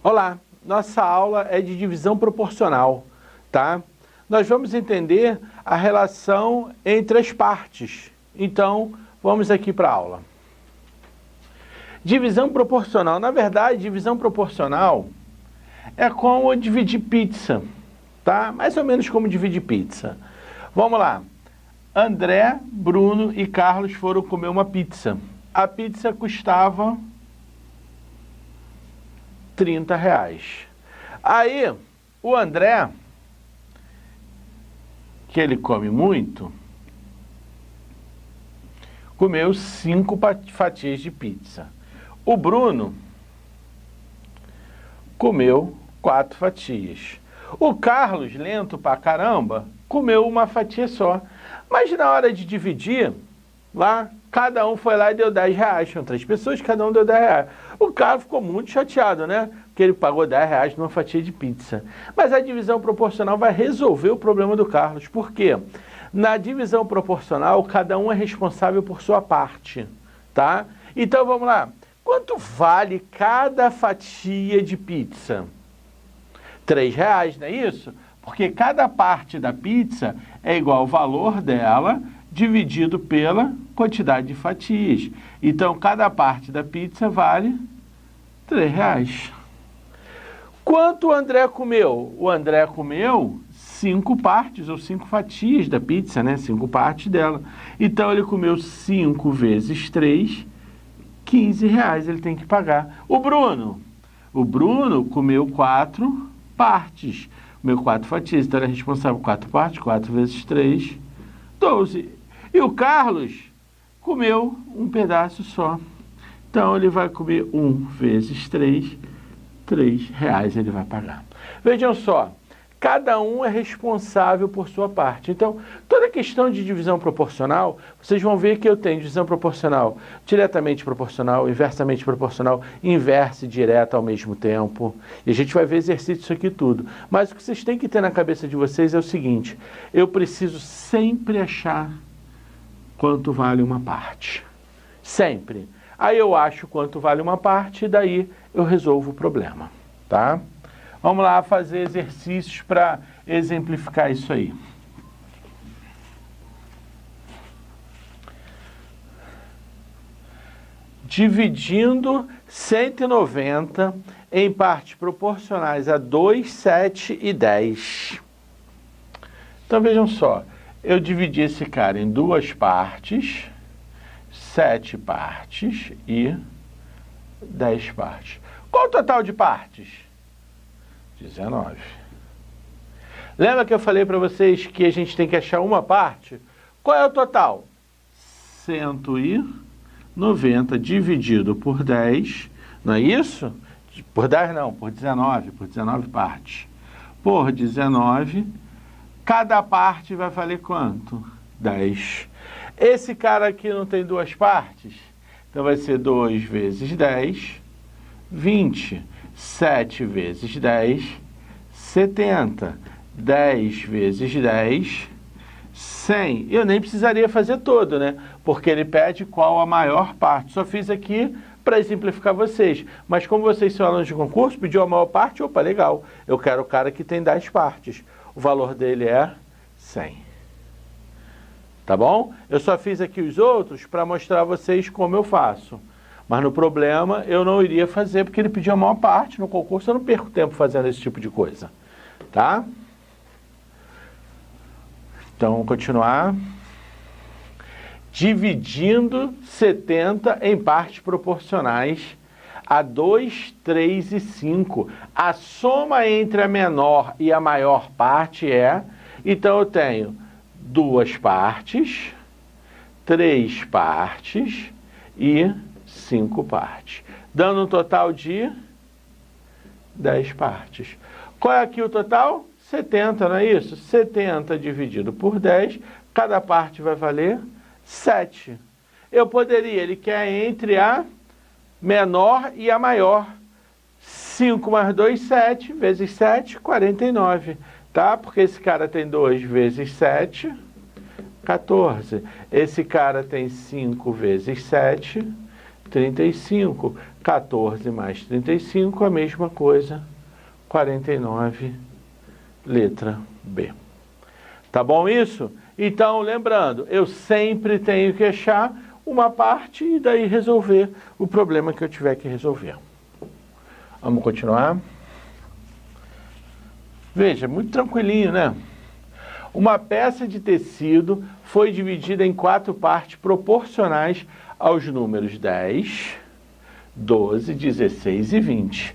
Olá, nossa aula é de divisão proporcional, tá? Nós vamos entender a relação entre as partes. Então, vamos aqui para a aula. Divisão proporcional. Na verdade, divisão proporcional é como dividir pizza, tá? Mais ou menos como dividir pizza. Vamos lá. André, Bruno e Carlos foram comer uma pizza. A pizza custava R$30. Aí, o André, que ele come muito, comeu 5 fatias de pizza. O Bruno comeu 4 fatias. O Carlos, lento pra caramba, comeu uma fatia só. Mas na hora de dividir, lá, cada um foi lá e deu R$10. São 3 pessoas, cada um deu R$10. O Carlos ficou muito chateado, né? Porque ele pagou R$10 numa fatia de pizza. Mas a divisão proporcional vai resolver o problema do Carlos. Por quê? Na divisão proporcional, cada um é responsável por sua parte, tá? Então, vamos lá. Quanto vale cada fatia de pizza? R$3, não é isso? Porque cada parte da pizza é igual ao valor dela dividido pela quantidade de fatias. Então, cada parte da pizza vale R$3. Quanto o André comeu? O André comeu 5 partes ou 5 fatias da pizza, né? 5 partes dela. Então, ele comeu 5 vezes 3, R$15 ele tem que pagar. O Bruno comeu 4 partes. Comeu 4 fatias, então ele é responsável por 4 partes, 4 vezes 3, 12. E o Carlos comeu um pedaço só. Então, ele vai comer 1 vezes 3, R$3 ele vai pagar. Vejam só, cada um é responsável por sua parte. Então, toda questão de divisão proporcional, vocês vão ver que eu tenho divisão proporcional diretamente proporcional, inversamente proporcional, inversa e direta ao mesmo tempo. E a gente vai ver exercício disso aqui tudo. Mas o que vocês têm que ter na cabeça de vocês é o seguinte: eu preciso sempre achar quanto vale uma parte. Sempre. Aí eu acho quanto vale uma parte e daí eu resolvo o problema, tá? Vamos lá fazer exercícios para exemplificar isso aí. Dividindo 190 em partes proporcionais a 2, 7 e 10. Então, vejam só. Eu dividi esse cara em 2 partes, 7 partes e 10 partes. Qual o total de partes? 19. Lembra que eu falei para vocês que a gente tem que achar uma parte? Qual é o total? 190 dividido por 10, não é isso? Por 10 não, por 19 partes. Por 19, cada parte vai valer quanto? 10. Esse cara aqui não tem 2 partes? Então vai ser 2 vezes 10, 20. 7 vezes 10, 70. 10 vezes 10, 100. Eu nem precisaria fazer todo, né? Porque ele pede qual a maior parte. Só fiz aqui para exemplificar vocês. Mas como vocês são alunos de concurso, pediu a maior parte, opa, legal. Eu quero o cara que tem 10 partes. O valor dele é 100. Tá bom? Eu só fiz aqui os outros para mostrar a vocês como eu faço. Mas no problema eu não iria fazer, porque ele pediu a maior parte. No concurso eu não perco tempo fazendo esse tipo de coisa. Tá? Então, vamos continuar. Dividindo 70 em partes proporcionais a 2, 3 e 5. A soma entre a menor e a maior parte é... Então, eu tenho 2 partes, 3 partes e 5 partes, dando um total de 10 partes. Qual é aqui o total? 70, não é isso? 70 dividido por 10, cada parte vai valer 7. Eu poderia, ele quer entre a menor e a maior. 5 mais 2, 7, vezes 7, 49. Tá? Porque esse cara tem 2 vezes 7, 14. Esse cara tem 5 vezes 7, 35. 14 mais 35, a mesma coisa, 49, letra B. Tá bom isso? Então, lembrando, eu sempre tenho que achar uma parte e daí resolver o problema que eu tiver que resolver. Vamos continuar? Veja, muito tranquilinho, né? Uma peça de tecido foi dividida em 4 partes proporcionais aos números 10, 12, 16 e 20.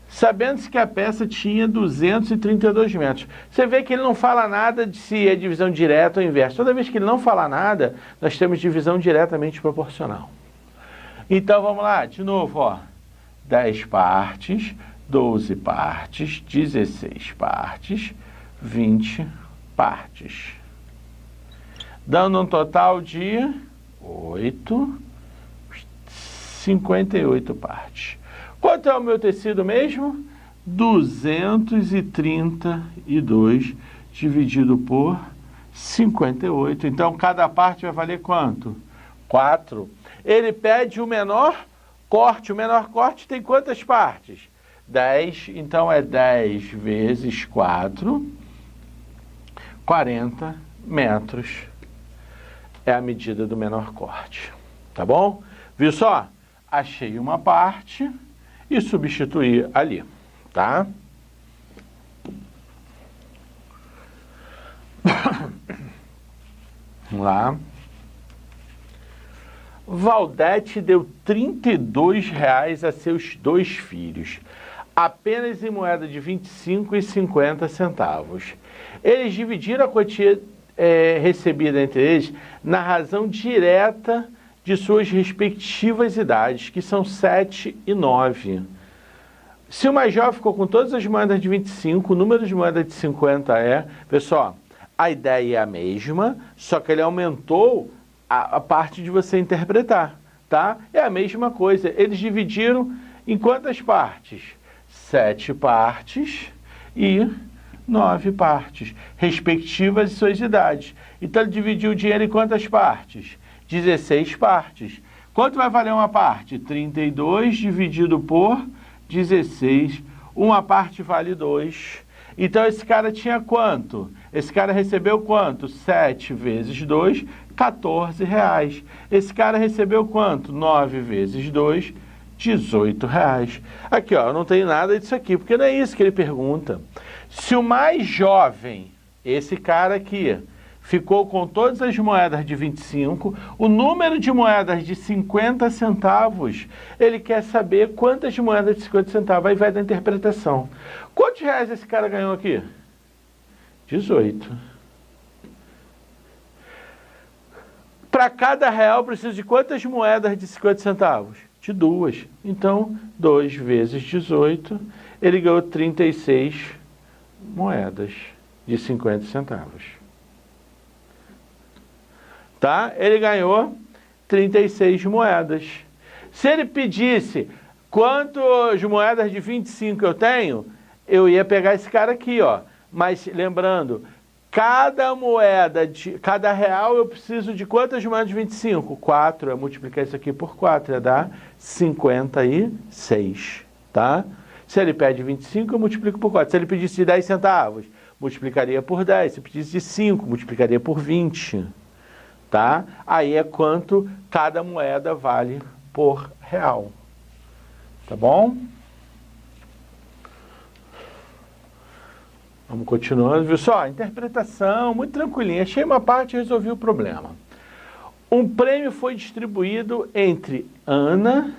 Sabendo-se que a peça tinha 232 metros. Você vê que ele não fala nada de se é divisão direta ou inversa. Toda vez que ele não fala nada, nós temos divisão diretamente proporcional. Então, vamos lá, de novo, ó. 10 partes, 12 partes, 16 partes, 20 partes. Dando um total de 58 partes. Quanto é o meu tecido mesmo? 232 dividido por 58. Então, cada parte vai valer quanto? 4. Ele pede o menor corte. O menor corte tem quantas partes? 10. Então, é 10 vezes 4, 40 metros. É a medida do menor corte. Tá bom? Viu só? Achei uma parte e substituí ali, tá? Vamos lá. Valdete deu R$32 a seus 2 filhos, apenas em moeda de 25 e 50 centavos. Eles dividiram a quantia recebida entre eles na razão direta de suas respectivas idades, que são 7 e 9. Se o mais jovem ficou com todas as moedas de 25, o número de moedas de 50 é... Pessoal, a ideia é a mesma, só que ele aumentou a parte de você interpretar, tá? É a mesma coisa. Eles dividiram em quantas partes? 7 partes e 9 partes, respectivas de suas idades. Então, ele dividiu o dinheiro em quantas partes? 16 partes. Quanto vai valer uma parte? 32 dividido por 16. Uma parte vale 2. Então, esse cara tinha quanto? Esse cara recebeu quanto? 7 vezes 2, R$14. Esse cara recebeu quanto? 9 vezes 2, R$18. Aqui, ó, eu não tenho nada disso aqui, porque não é isso que ele pergunta. Se o mais jovem, esse cara aqui, ficou com todas as moedas de 25, o número de moedas de 50 centavos, ele quer saber quantas moedas de 50 centavos, aí vai da interpretação. Quantos reais esse cara ganhou aqui? 18. Para cada real, preciso de quantas moedas de 50 centavos? De 2. Então, 2 vezes 18, ele ganhou 36 moedas de 50 centavos. Tá? Ele ganhou 36 moedas. Se ele pedisse quantas moedas de 25 eu tenho, eu ia pegar esse cara aqui, ó. Mas lembrando, cada real eu preciso de quantas moedas de 25? 4, eu multiplicar isso aqui por 4, ia dar 56, tá? Se ele pede 25, eu multiplico por 4. Se ele pedisse de 10 centavos, multiplicaria por 10. Se pedisse de 5, multiplicaria por 20. Tá? Aí é quanto cada moeda vale por real. Tá bom? Vamos continuando, viu só? Interpretação, muito tranquilinha. Achei uma parte e resolvi o problema. Um prêmio foi distribuído entre Ana,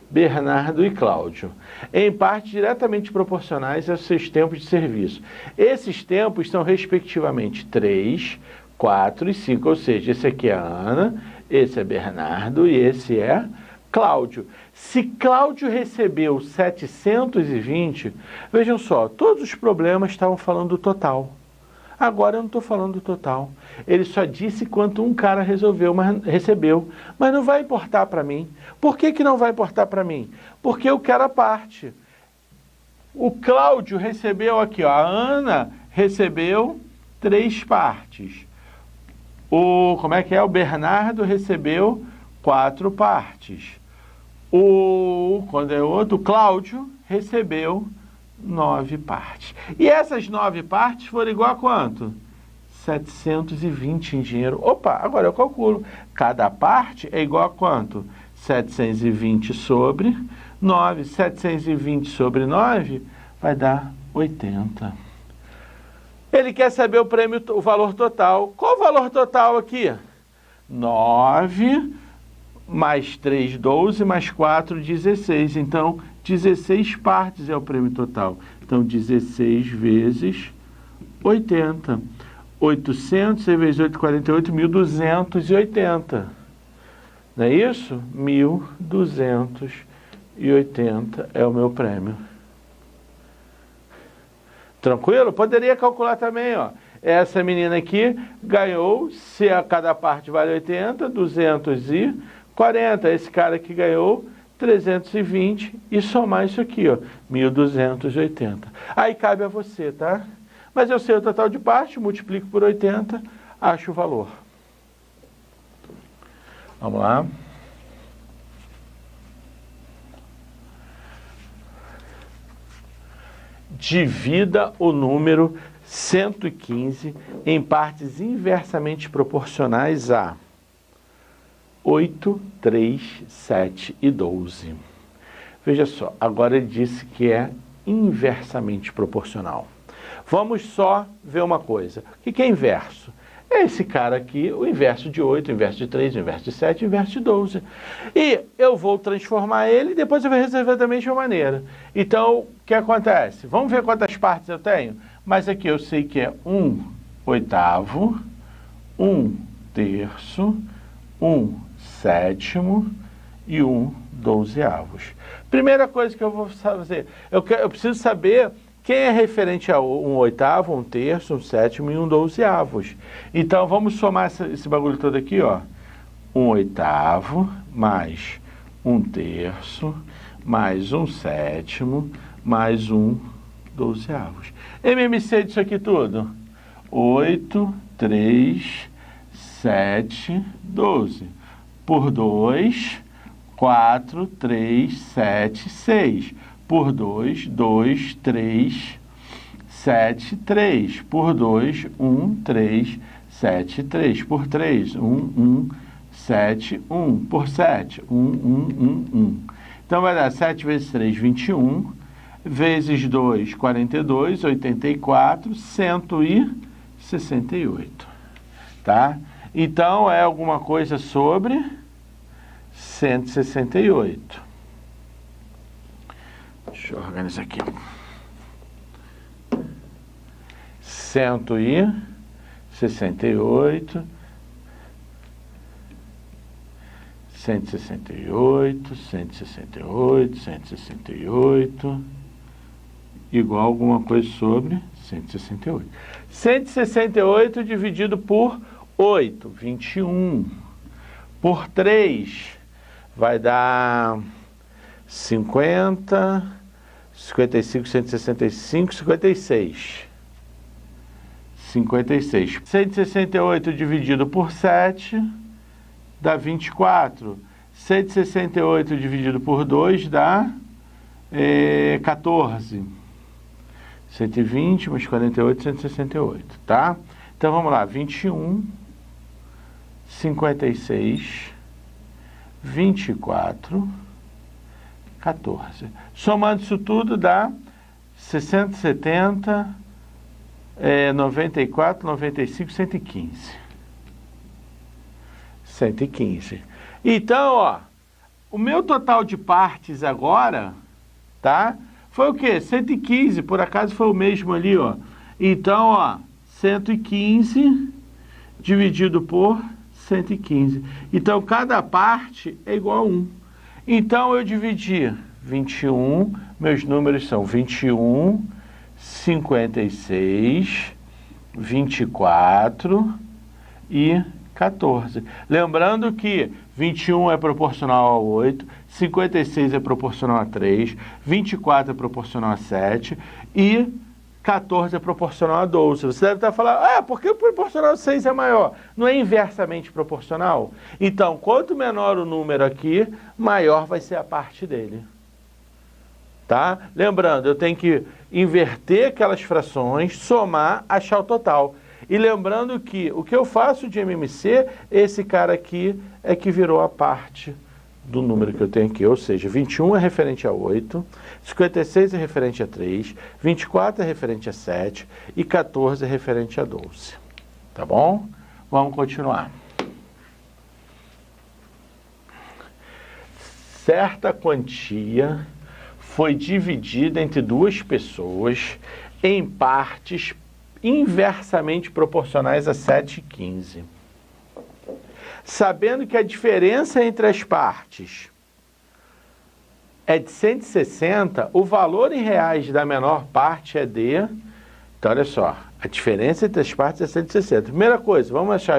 Bernardo e Cláudio, em parte diretamente proporcionais aos seus tempos de serviço. Esses tempos são respectivamente 3, 4 e 5, ou seja, esse aqui é a Ana, esse é Bernardo e esse é Cláudio. Se Cláudio recebeu 720, vejam só, todos os problemas estavam falando do total. Agora eu não estou falando do total. Ele só disse quanto um cara recebeu, mas não vai importar para mim. Por que que não vai importar para mim? Porque eu quero a parte. O Cláudio recebeu aqui, ó, a Ana recebeu 3 partes. O Bernardo recebeu 4 partes. O Cláudio recebeu 9 partes. E essas 9 partes foram igual a quanto? 720 em dinheiro. Opa, agora eu calculo. Cada parte é igual a quanto? 720 sobre 9. 720 sobre 9 vai dar 80. Ele quer saber o valor total. Qual o valor total aqui? 9 mais 3, 12, mais 4, 16. Então, 16 partes é o prêmio total. Então, 16 vezes 80. 800 vezes 8, 48, 1.280. Não é isso? 1.280 é o meu prêmio. Tranquilo? Poderia calcular também, ó. Essa menina aqui ganhou, se a cada parte vale 80, 240. Esse cara aqui ganhou 320 e somar isso aqui, ó, 1.280. Aí cabe a você, tá? Mas eu sei o total de parte, multiplico por 80, acho o valor. Vamos lá. Divida o número 115 em partes inversamente proporcionais a 8, 3, 7 e 12. Veja só, agora ele disse que é inversamente proporcional. Vamos só ver uma coisa. O que é inverso? É esse cara aqui, o inverso de 8, o inverso de 3, o inverso de 7, o inverso de 12. E eu vou transformar ele e depois eu vou resolver da mesma maneira. Então, o que acontece? Vamos ver quantas partes eu tenho? Mas aqui eu sei que é 1/8, 1/3, 1/7 e 1/12. Primeira coisa que eu vou fazer, eu preciso saber quem é referente a 1/8, 1/3, 1/7 e 1/12. Então, vamos somar esse bagulho todo aqui, ó. 1/8 mais 1/3 mais 1/7 mais 1/12. MMC disso aqui tudo? 8, 3, 7, 12. Por 2, 4, 3, 7, 6. Por 2, 2, 3, 7, 3. Por 2, 1, 3, 7, 3. Por 3, 1, 1, 7, 1. Por 7, 1, 1, 1, 1. Então, vai dar 7 vezes 3, 21. Vezes 2, 42. 84, 168. Tá? Então, é alguma coisa sobre 168. Deixa eu organizar aqui. 168, 168, 168, 168, igual alguma coisa sobre 168. 168 dividido por 8, 21. Por 3, vai dar 50, 55, 165, 56. 56. 168 dividido por 7 dá 24. 168 dividido por 2 dá 14. 120 mais 48, 168, tá? Então vamos lá, 21, 56, 24, 14. Somando isso tudo dá 60, 70, 94, 95, 115. 115. Então, ó, o meu total de partes agora, tá? Foi o quê? 115, por acaso foi o mesmo ali, ó. Então, ó, 115 dividido por 115. Então, cada parte é igual a 1. Então, eu dividi 21, meus números são 21, 56, 24 e 14. Lembrando que 21 é proporcional a 8, 56 é proporcional a 3, 24 é proporcional a 7 e 14 é proporcional a 12. Você deve estar falando, por que o proporcional a 6 é maior? Não é inversamente proporcional? Então, quanto menor o número aqui, maior vai ser a parte dele. Tá? Lembrando, eu tenho que inverter aquelas frações, somar, achar o total. E lembrando que o que eu faço de MMC, esse cara aqui é que virou a parte do número que eu tenho aqui, ou seja, 21 é referente a 8, 56 é referente a 3, 24 é referente a 7 e 14 é referente a 12. Tá bom? Vamos continuar. Certa quantia foi dividida entre duas pessoas em partes inversamente proporcionais a 7 e 15. Sabendo que a diferença entre as partes é de 160, o valor em reais da menor parte é de... Então, olha só, a diferença entre as partes é 160. Primeira coisa, vamos achar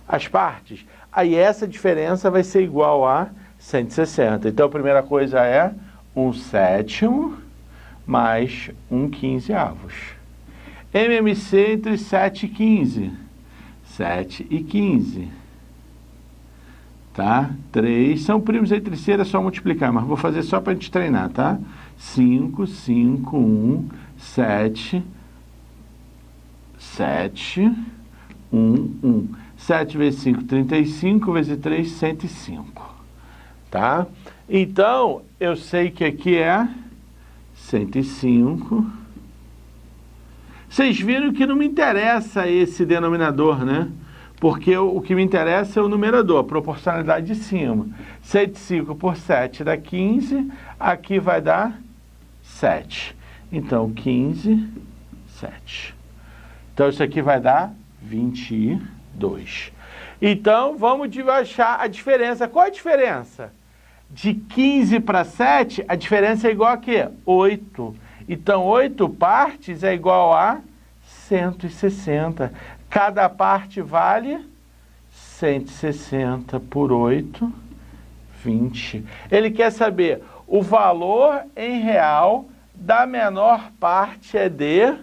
as partes, aí essa diferença vai ser igual a 160. Então, a primeira coisa é 1/7 mais 1/15. MMC entre 7 e 15. 7 e 15. Tá? 3 são primos entre si, é só multiplicar, mas vou fazer só para a gente treinar, tá? 5, 5, 1, 7, 7, 1, 1. 7 vezes 5, 35, vezes 3, 105. Tá? Então, eu sei que aqui é 105. Vocês viram que não me interessa esse denominador, né? Porque o que me interessa é o numerador, a proporcionalidade de cima. 105 por 7 dá 15, aqui vai dar 7. Então, 15, 7. Então, isso aqui vai dar 22. Então, vamos achar a diferença. Qual a diferença? De 15 para 7, a diferença é igual a quê? 8. Então, 8 partes é igual a 160. Cada parte vale 160 por 8, 20. Ele quer saber o valor em real da menor parte é de... O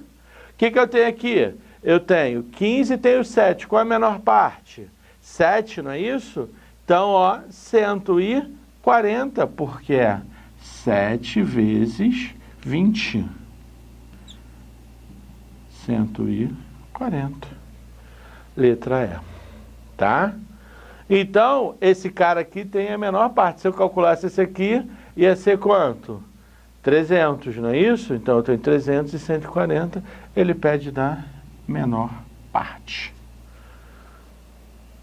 que eu tenho aqui? Eu tenho 15 e tenho 7. Qual é a menor parte? 7, não é isso? Então, ó, 140, porque é 7 vezes 20. 140. Letra E. Tá? Então, esse cara aqui tem a menor parte. Se eu calculasse esse aqui, ia ser quanto? 300, não é isso? Então, eu tenho 300 e 140. Ele pede da menor parte.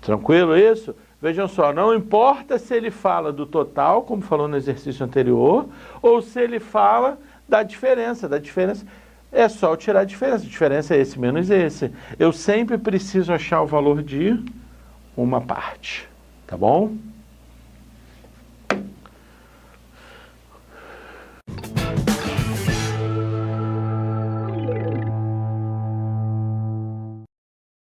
Tranquilo isso? Vejam só, não importa se ele fala do total, como falou no exercício anterior, ou se ele fala da diferença. É só eu tirar a diferença. A diferença é esse menos esse. Eu sempre preciso achar o valor de uma parte. Tá bom?